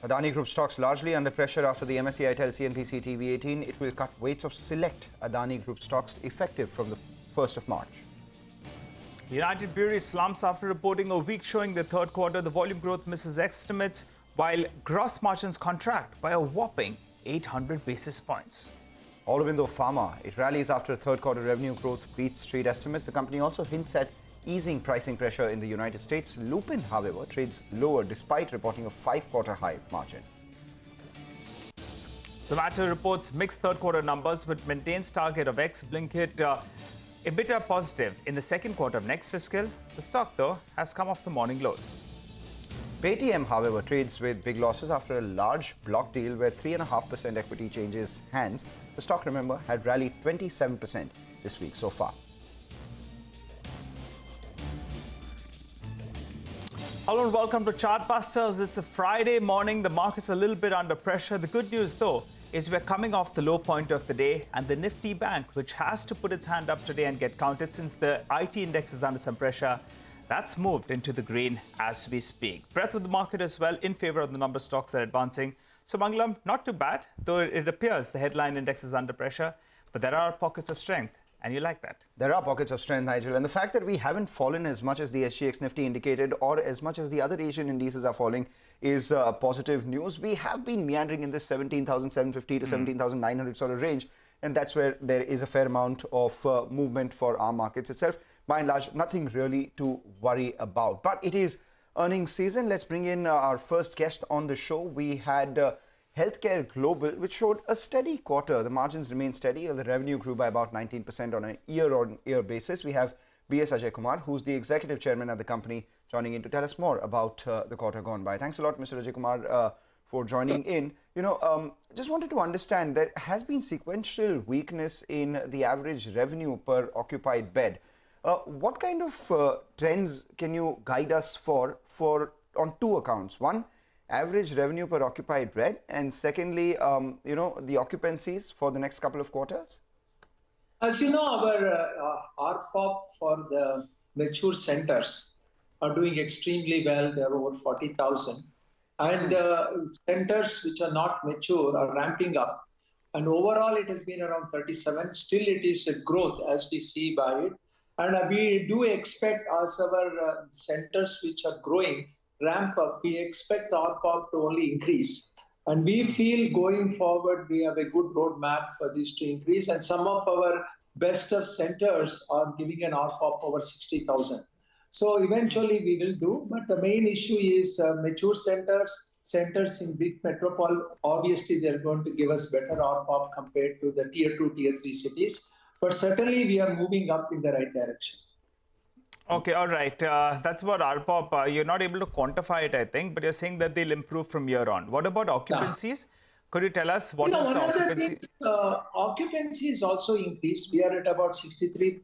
Adani Group stocks largely under pressure after the MSCI tells CNBC-TV18 it will cut weights of select Adani Group stocks effective from the 1st of March. United Breweries slumps after reporting a weak showing the third quarter. The volume growth misses estimates while gross margins contract by a whopping 800 basis points. Aurobindo Pharma, it rallies after third quarter revenue growth beats street estimates. The company also hints at easing pricing pressure in the United States. Lupin, however, trades lower despite reporting a 5-quarter high margin. Zomato reports mixed third quarter numbers but maintains target of Blinkit EBITDA positive in the second quarter of next fiscal. The stock, though, has come off the morning lows. Paytm, however, trades with big losses after a large block deal where 3.5% equity changes hands. The stock, remember, had rallied 27% this week so far. Hello and welcome to Chartbusters. It's a Friday morning. The market's a little bit under pressure. The good news, though, is we're coming off the low point of the day, and the Nifty bank, which has to put its hand up today and get counted since the IT index is under some pressure, that's moved into the green as we speak. Breadth of the market as well in favor of the number of stocks that are advancing. So Mangalam, not too bad, though it appears the headline index is under pressure, but there are pockets of strength. And you like that? There are pockets of strength, Nigel. And the fact that we haven't fallen as much as the SGX Nifty indicated or as much as the other Asian indices are falling is positive news. We have been meandering in this 17,750 to 17,900 sort of range. And that's where there is a fair amount of movement for our markets itself. By and large, nothing really to worry about. But it is earnings season. Let's bring in our first guest on the show. We had Healthcare Global, which showed a steady quarter. The margins remain steady. The revenue grew by about 19% on a year-on-year basis. We have B.S. Ajay Kumar, who's the executive chairman at the company, joining in to tell us more about the quarter gone by. Thanks a lot, Mr. Ajay Kumar, for joining in. Just wanted to understand, there has been sequential weakness in the average revenue per occupied bed. What kind of trends can you guide us for on two accounts? One, average revenue per occupied bed, and secondly, the occupancies for the next couple of quarters? As you know, our RPOP for the mature centers are doing extremely well. They are over 40,000. And centers which are not mature are ramping up. And overall, it has been around 37. Still, it is a growth as we see by it. And we do expect as our centers which are growing ramp up, we expect our RPOP to only increase. And we feel going forward, we have a good roadmap for this to increase. And some of our best of centers are giving an RPOP over 60,000. So eventually we will do. But the main issue is mature centers in big metropole. Obviously, they're going to give us better RPOP compared to the tier 2, tier 3 cities. But certainly we are moving up in the right direction. Okay, all right. That's about RPOP. You're not able to quantify it, I think, but you're saying that they'll improve from year on. What about occupancies? Could you tell us what is the occupancy? Occupancy is also increased. We are at about 63%.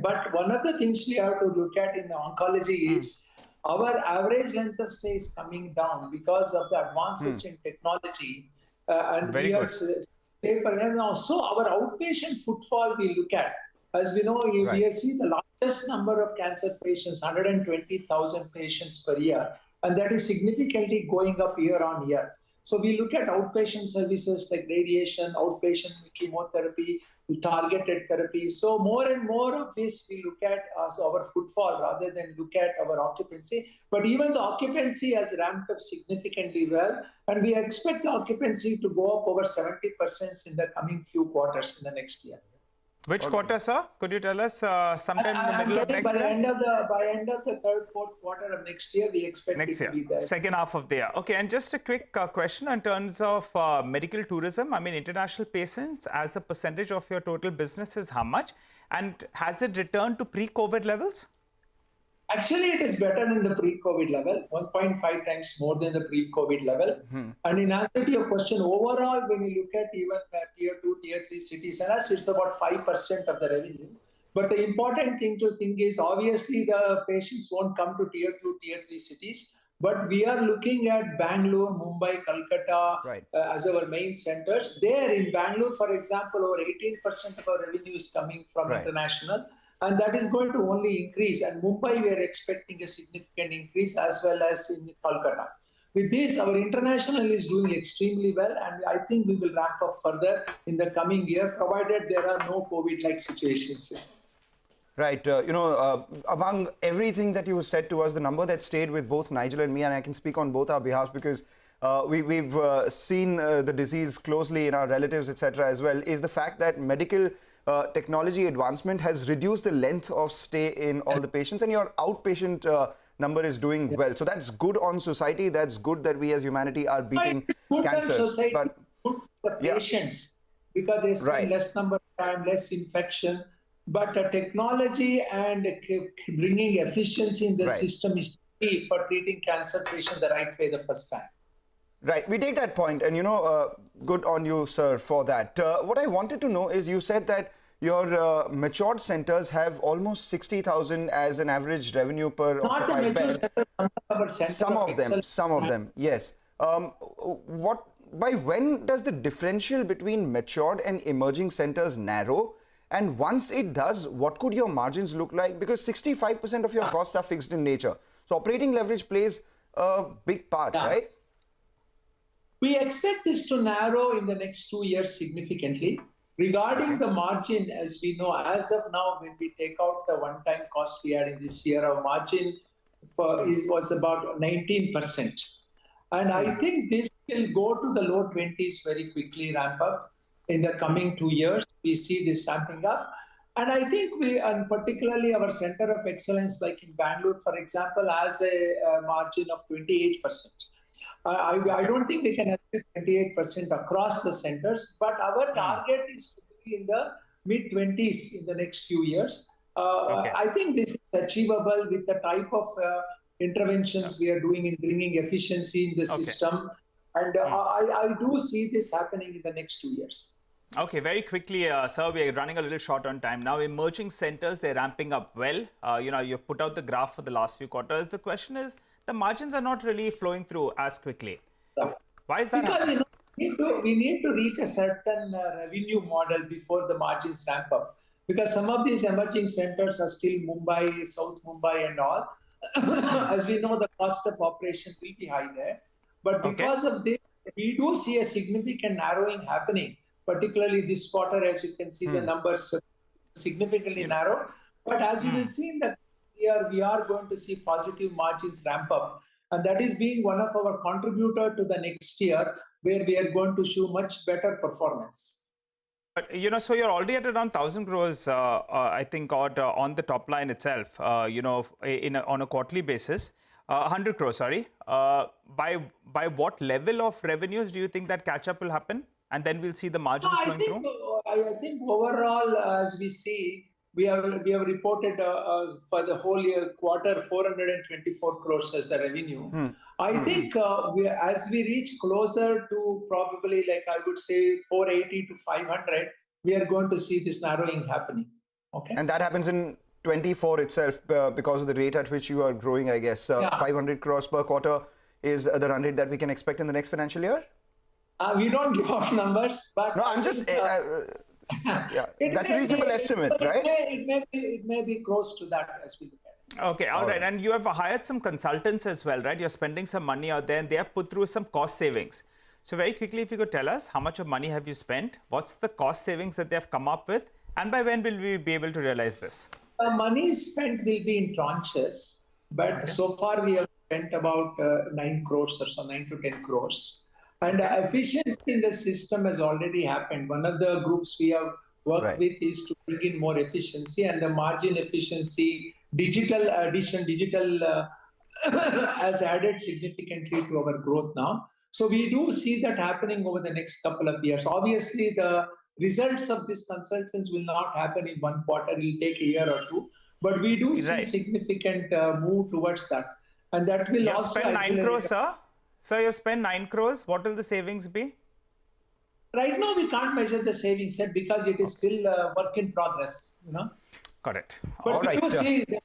But one of the things we have to look at in oncology is our average length of stay is coming down because of the advances in technology. And Very we good. are safer now. So our outpatient footfall we look at. As we know, we see the largest number of cancer patients, 120,000 patients per year, and that is significantly going up year on year. So we look at outpatient services like radiation, outpatient chemotherapy, targeted therapy. So more and more of this we look at as our footfall rather than look at our occupancy. But even the occupancy has ramped up significantly well, and we expect the occupancy to go up over 70% in the coming few quarters in the next year. Which quarter, sir? Could you tell us sometime in the middle of next year? By end of the third, fourth quarter of next year, we expect it to be there. Second half of the year. Okay, and just a quick question in terms of medical tourism. I mean, international patients as a percentage of your total business is how much? And has it returned to pre-COVID levels? Actually, it is better than the pre-COVID level, 1.5 times more than the pre-COVID level. And in answer to your question, overall, when you look at even tier 2, tier 3 cities, and it's about 5% of the revenue. But the important thing to think is, obviously, the patients won't come to tier 2, tier 3 cities. But we are looking at Bangalore, Mumbai, Calcutta as our main centers. There in Bangalore, for example, over 18% of our revenue is coming from international. And that is going to only increase. And Mumbai, we are expecting a significant increase as well as in Kolkata. with this, our international is doing extremely well, and I think we will ramp up further in the coming year, provided there are no COVID-like situations. Right. Among everything that you said to us, the number that stayed with both Nigel and me, and I can speak on both our behalves because we've seen the disease closely in our relatives, etc. as well, is the fact that medical technology advancement has reduced the length of stay in all the patients, and your outpatient number is doing well. So that's good on society. That's good that we as humanity are beating cancer. Society, but good for the patients because they spend less number of time, less infection. But technology and bringing efficiency in the system is key for treating cancer patients the right way the first time. Right, we take that point, and good on you, sir, for that. What I wanted to know is, you said that your matured centers have almost 60,000 as an average revenue per occupied bed. Some of them, yes. By when does the differential between matured and emerging centers narrow? And once it does, what could your margins look like? Because 65% of your costs are fixed in nature. So operating leverage plays a big part, right? We expect this to narrow in the next 2 years significantly. Regarding the margin, as we know, as of now, when we take out the one-time cost we had in this year, our margin was about 19%. And I think this will go to the low 20s very quickly, ramp up. In the coming 2 years, we see this ramping up. And I think and particularly our Center of Excellence, like in Bangalore, for example, has a margin of 28%. I don't think we can achieve 28% across the centers, but our target is to be in the mid-20s in the next few years. I think this is achievable with the type of interventions we are doing in bringing efficiency in the system. And I do see this happening in the next 2 years. Okay, very quickly, sir, we are running a little short on time. Now, emerging centers, they're ramping up well. You've put out the graph for the last few quarters. The question is, the margins are not really flowing through as quickly. Why is that? Because we need to reach a certain revenue model before the margins ramp up. Because some of these emerging centers are still Mumbai, South Mumbai and all. As we know, the cost of operation will be high there. But because of this, we do see a significant narrowing happening, particularly this quarter, as you can see the numbers significantly narrow. But as you will see in the year, we are going to see positive margins ramp up. And that is being one of our contributor to the next year, where we are going to show much better performance. But, so you're already at around 1,000 crores, I think, on the top line itself, on a quarterly basis. 100 crores, sorry. By what level of revenues do you think that catch-up will happen? And then we'll see the margins flowing through? I think overall, as we see, we have reported for the whole year quarter 424 crores as the revenue. I think as we reach closer to probably, like I would say, 480 to 500, we are going to see this narrowing happening. Okay. And that happens in 24 itself because of the rate at which you are growing, I guess. 500 crores per quarter is the run rate that we can expect in the next financial year? We don't give out numbers, but... No, I'm just... that's a reasonable estimate, right? It may be close to that as we look at it. Okay, all right. And you have hired some consultants as well, right? You're spending some money out there and they have put through some cost savings. So very quickly, if you could tell us, how much of money have you spent? What's the cost savings that they have come up with? And by when will we be able to realize this? Money spent will be in tranches, but so far we have spent about 9 crores or so, 9 to 10 crores. And efficiency in the system has already happened. One of the groups we have worked with is to bring in more efficiency, and the margin efficiency, digital has added significantly to our growth now. So we do see that happening over the next couple of years. Obviously, the results of these consultants will not happen in one quarter. It will take a year or two. But we do see significant move towards that. And that will also spend 9 crores, sir? Sir, you've spent 9 crores. What will the savings be? Right now, we can't measure the savings yet because it is still work in progress, Got it. But we do see the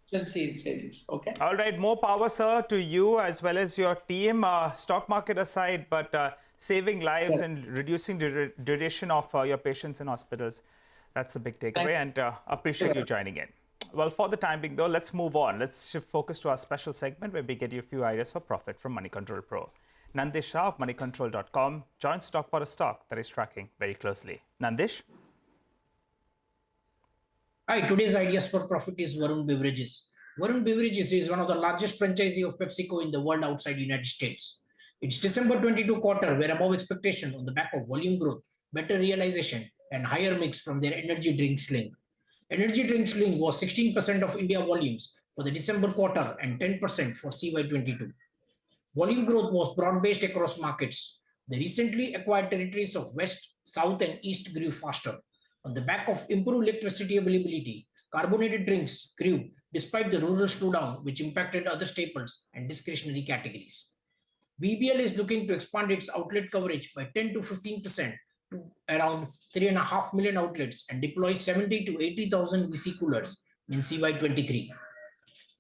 efficiency in savings, okay? All right. More power, sir, to you as well as your team. Stock market aside, but saving lives and reducing the duration of your patients in hospitals. That's the big takeaway. And appreciate you joining in. Well, for the time being, though, let's move on. Let's shift focus to our special segment where we get you a few ideas for profit from Money Control Pro. Nandish Shah of moneycontrol.com joins to talk about a stock that is tracking very closely. Nandish? Hi, today's ideas for profit is Varun Beverages. Varun Beverages is one of the largest franchisee of PepsiCo in the world outside the United States. Its December 22 quarter were above expectation on the back of volume growth, better realization, and higher mix from their energy drink sling. Energy drink sling was 16% of India volumes for the December quarter and 10% for CY22. Volume growth was broad-based across markets. The recently acquired territories of West, South, and East grew faster. On the back of improved electricity availability, carbonated drinks grew despite the rural slowdown, which impacted other staples and discretionary categories. VBL is looking to expand its outlet coverage by 10 to 15% to around 3.5 million outlets and deploy 70 to 80,000 VC coolers in CY23.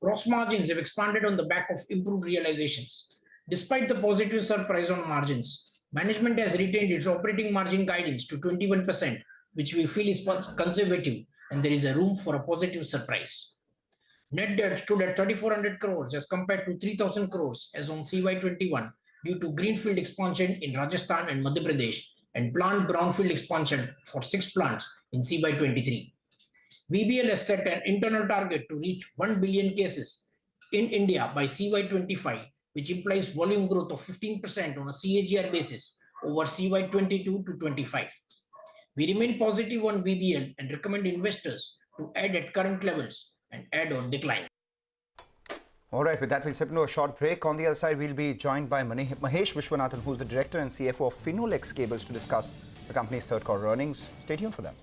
Gross margins have expanded on the back of improved realizations. Despite the positive surprise on margins, management has retained its operating margin guidance to 21%, which we feel is conservative, and there is a room for a positive surprise. Net debt stood at 3,400 crores as compared to 3,000 crores as on CY21 due to greenfield expansion in Rajasthan and Madhya Pradesh and planned brownfield expansion for 6 plants in CY23. VBL has set an internal target to reach 1 billion cases in India by CY25, which implies volume growth of 15% on a CAGR basis over CY22 to 25. We remain positive on VBL and recommend investors to add at current levels and add on decline. All right, with that, we'll step into a short break. On the other side, we'll be joined by Mahesh Vishwanathan, who's the director and CFO of Finolex Cables, to discuss the company's third quarter earnings. Stay tuned for them.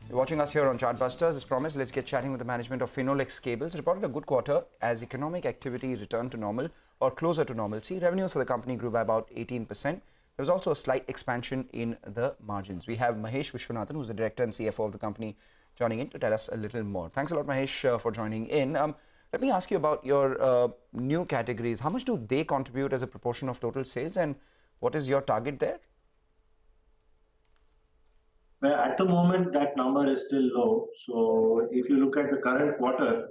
You're watching us here on Chartbusters. As promised, let's get chatting with the management of Finolex Cables. Reported a good quarter as economic activity returned to normal or closer to normalcy. Revenues for the company grew by about 18%. There was also a slight expansion in the margins. We have Mahesh Vishwanathan, who's the director and CFO of the company, joining in to tell us a little more. Thanks a lot, Mahesh, for joining in. Let me ask you about your new categories. How much do they contribute as a proportion of total sales, and what is your target there? Well, at the moment, that number is still low. So if you look at the current quarter,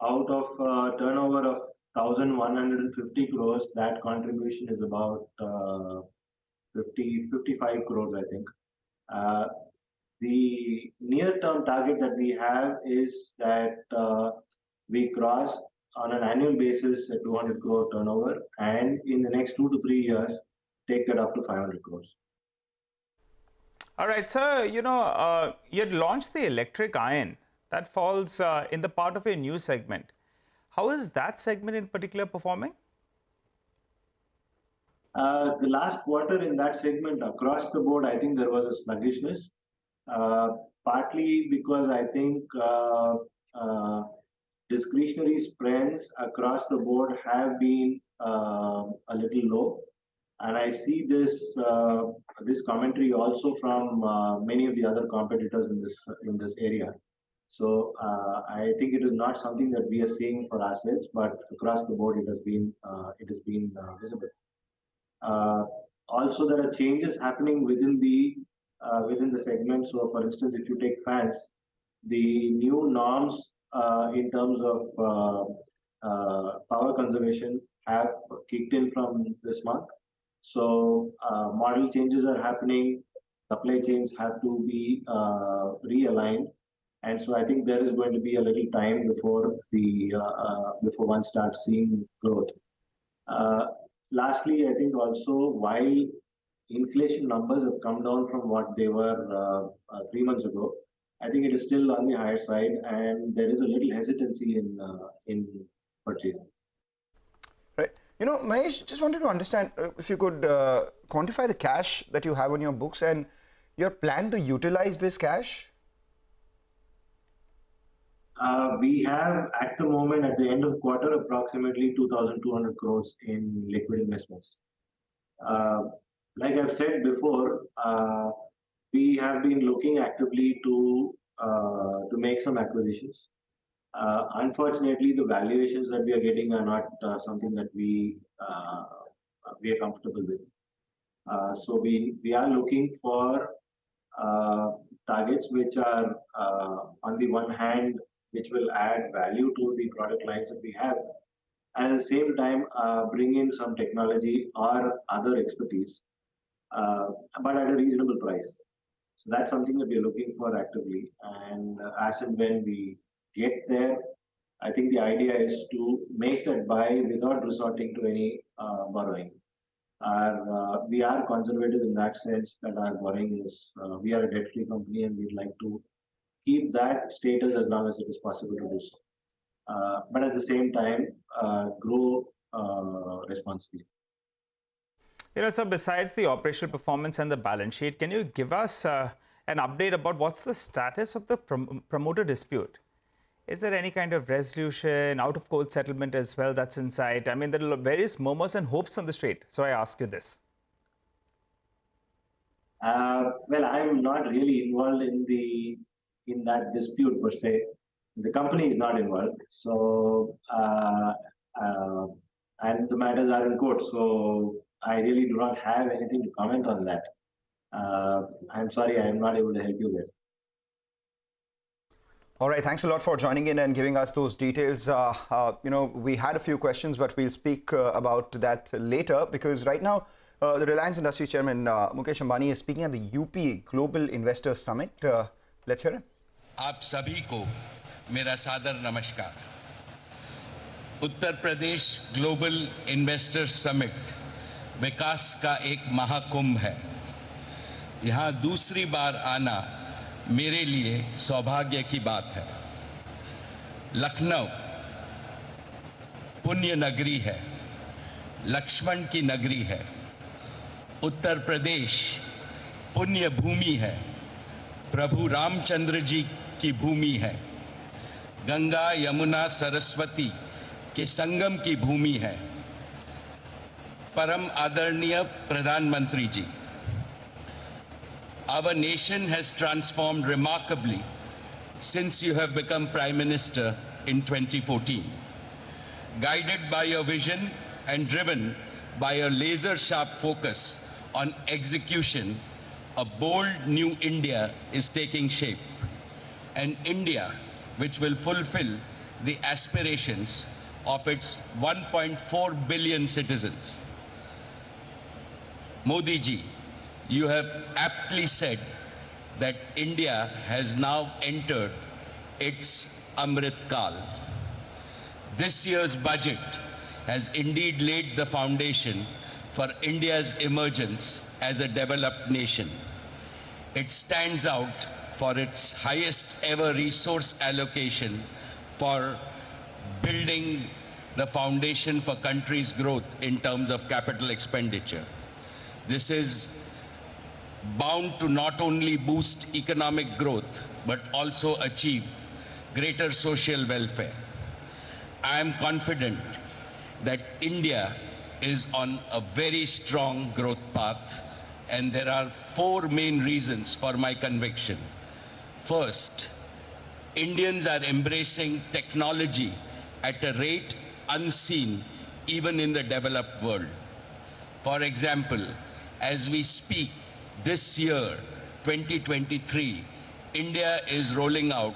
out of turnover of 1,150 crores, that contribution is about 55 crores, I think. The near-term target that we have is that we cross on an annual basis a 200 crore turnover, and in the next 2 to 3 years, take that up to 500 crores. All right, sir, you had launched the electric iron. That falls in the part of your new segment. How is that segment in particular performing? The last quarter in that segment across the board, I think there was a sluggishness, partly because I think discretionary spends across the board have been a little low. And I see this commentary also from many of the other competitors in this area. So I think it is not something that we are seeing for ourselves, but across the board it has been visible. Also, there are changes happening within the segment. So, for instance, if you take fans, the new norms in terms of power conservation have kicked in from this month. So model changes are happening, supply chains have to be realigned, and so I think there is going to be a little time before one starts seeing growth. Lastly, I think also while inflation numbers have come down from what they were 3 months ago, I think it is still on the higher side, and there is a little hesitancy in purchasing. Right. Mahesh, just wanted to understand if you could quantify the cash that you have on your books and your plan to utilize this cash. We have at the moment, at the end of the quarter, approximately 2,200 crores in liquid investments. Like I've said before, we have been looking actively to make some acquisitions. Unfortunately, the valuations that we are getting are not something that we are comfortable with. So we are looking for targets which are on the one hand which will add value to the product lines that we have, and at the same time bring in some technology or other expertise, but at a reasonable price. So that's something that we're looking for actively, and as and when we get there, I think the idea is to make that buy without resorting to any borrowing. We are conservative in that sense that our borrowing is, we are a debt-free company and we'd like to keep that status as long as it is possible to do so. But at the same time, grow responsibly. So besides the operational performance and the balance sheet, can you give us an update about what's the status of the promoter dispute? Is there any kind of resolution, out-of-court settlement as well that's in sight? I mean, there are various murmurs and hopes on the street. So I ask you this. Well, I'm not really involved in that dispute per se. The company is not involved. So, and the matters are in court. So I really do not have anything to comment on that. I'm sorry, I am not able to help you there. All right, thanks a lot for joining in and giving us those details. We had a few questions, but we'll speak about that later, because right now the Reliance Industries Chairman Mukesh Ambani is speaking at the UP Global Investor Summit. Let's hear it. आप सभी को मेरा सादर नमस्कार। Uttar Pradesh global investor summit विकास का एक महाकुंभ है। यहाँ दूसरी बार आना मेरे लिए सौभाग्य की बात है। लखनऊ पुण्य नगरी है, लक्ष्मण की नगरी है। उत्तर प्रदेश पुण्य भूमि है, प्रभु रामचंद्र जी की भूमि है। गंगा यमुना सरस्वती के संगम की भूमि है। परम आदरणीय प्रधानमंत्री जी, our nation has transformed remarkably since you have become Prime Minister in 2014. Guided by your vision and driven by a laser-sharp focus on execution, a bold new India is taking shape. An India which will fulfill the aspirations of its 1.4 billion citizens. Modi ji, you have aptly said that India has now entered its Amrit Kal. This year's budget has indeed laid the foundation for India's emergence as a developed nation. It stands out for its highest ever resource allocation for building the foundation for country's growth in terms of capital expenditure. This is bound to not only boost economic growth, but also achieve greater social welfare. I am confident that India is on a very strong growth path, and there are four main reasons for my conviction. First, Indians are embracing technology at a rate unseen even in the developed world. For example, as we speak, this year, 2023, India is rolling out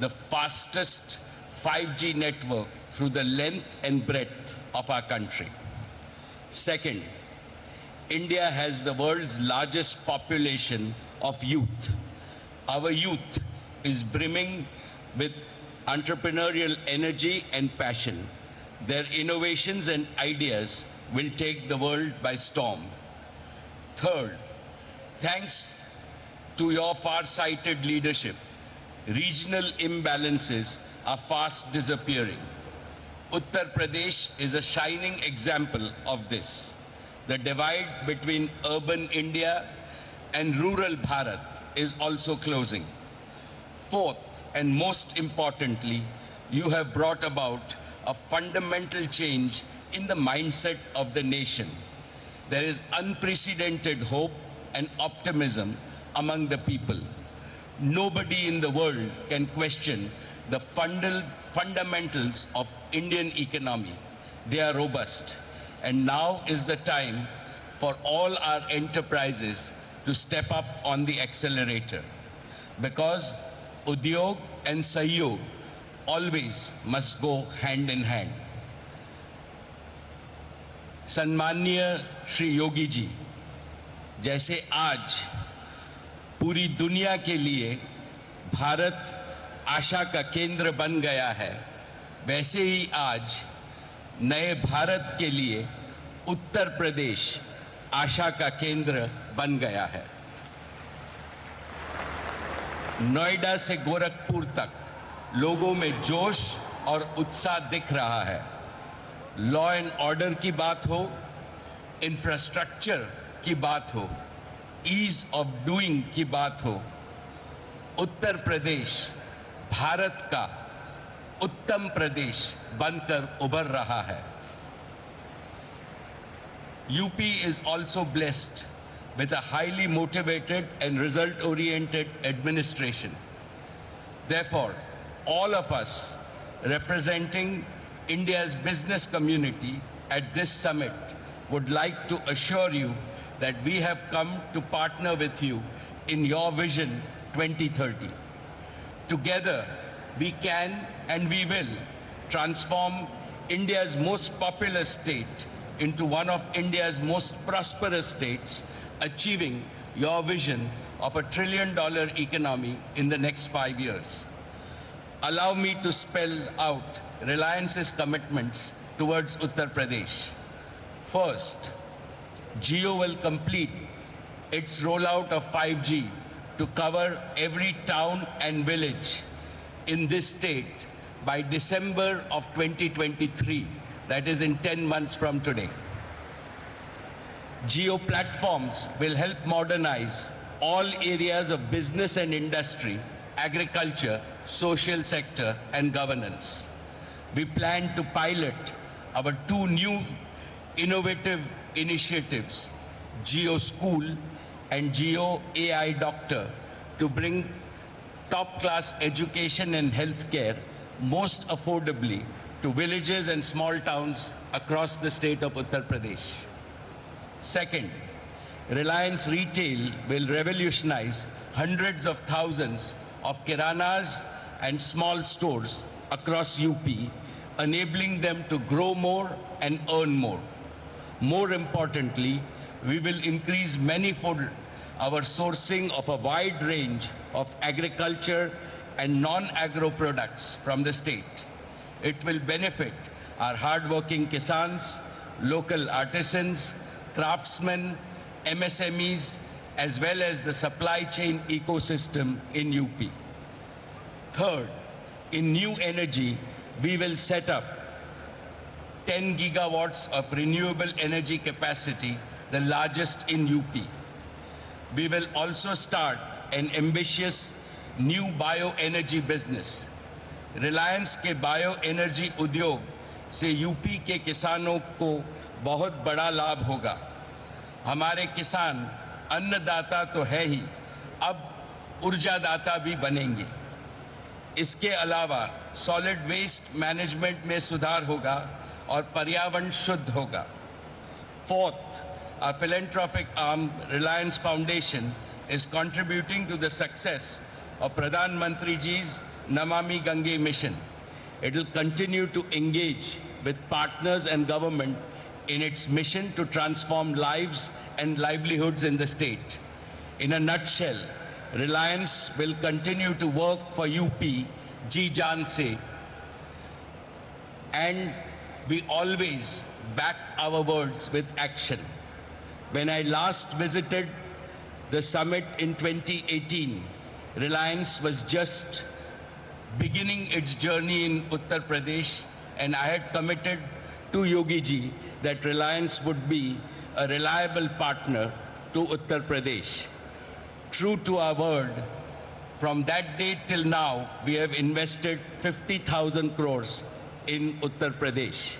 the fastest 5G network through the length and breadth of our country. Second, India has the world's largest population of youth. Our youth is brimming with entrepreneurial energy and passion. Their innovations and ideas will take the world by storm. Third, thanks to your far-sighted leadership, regional imbalances are fast disappearing. Uttar Pradesh is a shining example of this. The divide between urban India and rural Bharat is also closing. Fourth, and most importantly, you have brought about a fundamental change in the mindset of the nation. There is unprecedented hope and optimism among the people. Nobody in the world can question the fundamentals of Indian economy. They are robust. And now is the time for all our enterprises to step up on the accelerator, because Udyog and Sahyog always must go hand in hand. सम्माननीय श्री योगी जी, जैसे आज पूरी दुनिया के लिए भारत आशा का केंद्र बन गया है, वैसे ही आज नए भारत के लिए उत्तर प्रदेश आशा का केंद्र बन गया है। नोएडा से गोरखपुर तक लोगों में जोश और उत्साह दिख रहा है। लॉ एंड ऑर्डर की बात हो, इंफ्रास्ट्रक्चर की बात हो, ईज ऑफ डूइंग की बात हो, उत्तर प्रदेश भारत का उत्तम प्रदेश बनकर उभर रहा है। UP is also blessed with a highly motivated and result-oriented administration. Therefore, all of us representing India's business community at this summit would like to assure you that we have come to partner with you in your Vision 2030. Together, we can and we will transform India's most populous state into one of India's most prosperous states, achieving your vision of $1 trillion economy in the next 5 years. Allow me to spell out Reliance's commitments towards Uttar Pradesh. First, Jio will complete its rollout of 5G to cover every town and village in this state by December of 2023, that is in 10 months from today. Jio platforms will help modernize all areas of business and industry, agriculture, social sector, and governance. We plan to pilot our 2 new innovative initiatives, Jio School and Jio AI Doctor, to bring top-class education and healthcare most affordably to villages and small towns across the state of Uttar Pradesh. Second, Reliance Retail will revolutionize hundreds of thousands of kiranas and small stores across UP, enabling them to grow more and earn more. More importantly, we will increase manifold our sourcing of a wide range of agriculture and non-agro products from the state. It will benefit our hard-working kisans, local artisans, craftsmen, MSMEs, as well as the supply chain ecosystem in UP. Third, in new energy, we will set up 10 gigawatts of renewable energy capacity, the largest in UP. We will also start an ambitious new bioenergy business. Reliance के bioenergy उद्योग से UP के किसानों को बहुत बड़ा लाभ होगा। हमारे किसान अन्नदाता तो है ही, अब ऊर्जादाता भी बनेंगे। इसके अलावा सॉलिड वेस्ट मैनेजमेंट में सुधार होगा और पर्यावरण शुद्ध होगा। Fourth, our philanthropic arm, Reliance Foundation, is contributing to the success of Pradhan Mantri Ji's Namami Gange mission. It will continue to engage with partners and government in its mission to transform lives and livelihoods in the state. In a nutshell, Reliance will continue to work for UP, Ji Jaan se, and we always back our words with action. When I last visited the summit in 2018, Reliance was just beginning its journey in Uttar Pradesh, and I had committed to Yogi ji that Reliance would be a reliable partner to Uttar Pradesh. True to our word, from that date till now, we have invested 50,000 crores in Uttar Pradesh.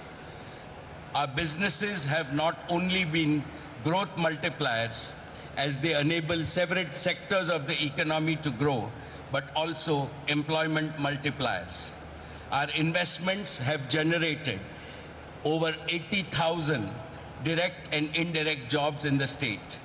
Our businesses have not only been growth multipliers as they enable several sectors of the economy to grow, but also employment multipliers. Our investments have generated over 80,000 direct and indirect jobs in the state.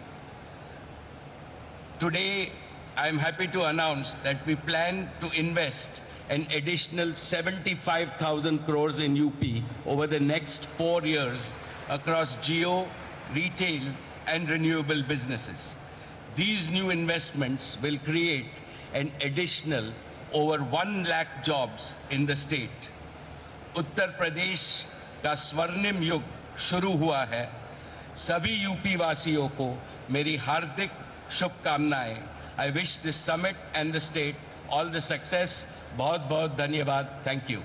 Today, I am happy to announce that we plan to invest an additional 75,000 crores in UP over the next 4 years across geo, retail, and renewable businesses. These new investments will create an additional over 1 lakh jobs in the state. Uttar Pradesh का स्वर्णिम युग शुरू हुआ है. सभी UP वासियों को मेरी हार्दिक शुभकामनाएं. I wish this summit and the state all the success. बहुत बहुत धन्यवाद. Thank you.